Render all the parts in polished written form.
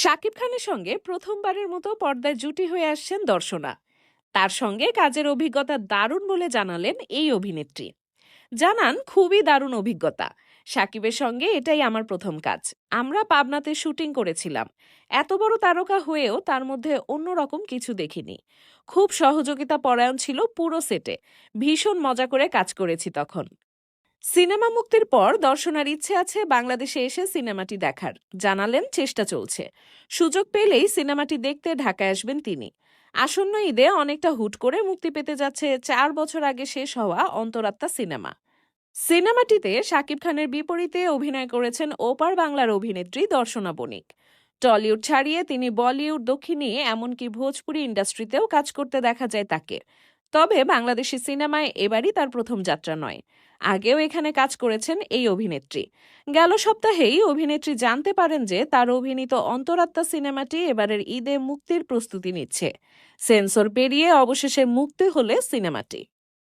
শাকিব খানের সঙ্গে প্রথমবারের মতো পর্দায় জুটি হয়ে আসছেন দর্শনা। তার সঙ্গে কাজের অভিজ্ঞতা দারুণ বলে জানালেন এই অভিনেত্রী। জানান, খুবই দারুণ অভিজ্ঞতা। শাকিবের সঙ্গে এটাই আমার প্রথম কাজ। আমরা পাবনাতে শুটিং করেছিলাম। এত বড় তারকা হয়েও তার মধ্যে অন্যরকম কিছু দেখিনি। খুব সহযোগিতা পরায়ণ ছিল পুরো সেটে। ভীষণ মজা করে কাজ করেছি তখন। সিনেমা মুক্তির পর দর্শনার ইচ্ছে আছে বাংলাদেশে এসে সিনেমাটি দেখার। জানালেন, চেষ্টা চলছে। সুযোগ পেলেই সিনেমাটি দেখতে ঢাকায় আসবেন তিনি। আসন্ন ঈদে অনেকটা হুট করে মুক্তি পেতে যাচ্ছে 4 বছর আগে শেষ হওয়া অন্তরাত্মা সিনেমা। সিনেমাটিতে শাকিব খানের বিপরীতে অভিনয় করেছেন ওপার বাংলার অভিনেত্রী দর্শনা বণিক। টলিউড ছাড়িয়ে তিনি বলিউড, দক্ষিণী, এমনকি ভোজপুরি ইন্ডাস্ট্রিতেও কাজ করতে দেখা যায় তাকে। তবে বাংলাদেশি সিনেমায় এবারই তার প্রথম যাত্রা নয়। আগেও এখানে কাজ করেছেন এই অভিনেত্রী। গেল সপ্তাহেই অভিনেত্রী জানতে পারেন যে তার অভিনীত অন্তরাত্মা সিনেমাটি এবারের ঈদে মুক্তির প্রস্তুতি নিচ্ছে। সেন্সর পেরিয়ে অবশেষে মুক্তি হলে সিনেমাটি।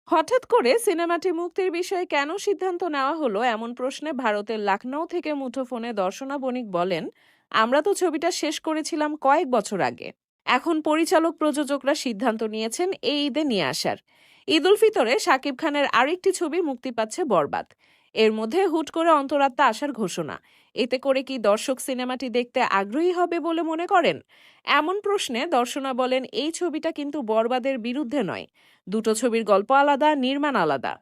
হঠাৎ করে সিনেমাটি মুক্তির বিষয়ে কেন সিদ্ধান্ত নেওয়া হলো এমন প্রশ্নে ভারতের লখনৌ থেকে মুঠোফোনে দর্শনা বণিক বলেন, আমরা তো ছবিটা শেষ করেছিলাম কয়েক বছর আগে। এখন পরিচালক প্রযোজকরা সিদ্ধান্ত নিয়েছেন এই ঈদে নিয়ে আসার। ঈদ উল ফিতরে শাকিব খানের আরেকটি ছবি মুক্তি পাচ্ছে, বরবাদ। এর মধ্যে হুট করে অন্তরাত্মা আসার ঘোষণা। এতে করে কি দর্শক সিনেমাটি দেখতে আগ্রহী হবে বলে মনে করেন? এমন প্রশ্নে দর্শনা বলেন, এই ছবিটা কিন্তু বরবাদের বিরুদ্ধে নয়। দুটো ছবির গল্প আলাদা, নির্মাণ আলাদা।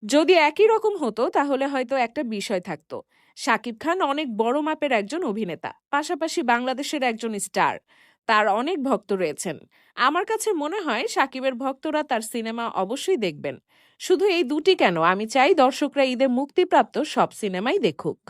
যদি একই রকম হতো তাহলে হয়তো একটা বিষয় থাকতো। শাকিব খান অনেক বড় মাপের একজন অভিনেতা, পাশাপাশি বাংলাদেশের একজন স্টার। তার অনেক ভক্ত রয়েছেন। আমার কাছে মনে হয় শাকিবের ভক্তরা তার সিনেমা অবশ্যই দেখবেন। শুধু এই দুটি কেন, আমি চাই দর্শকরা ঈদে মুক্তিপ্রাপ্ত সব সিনেমাই দেখুক।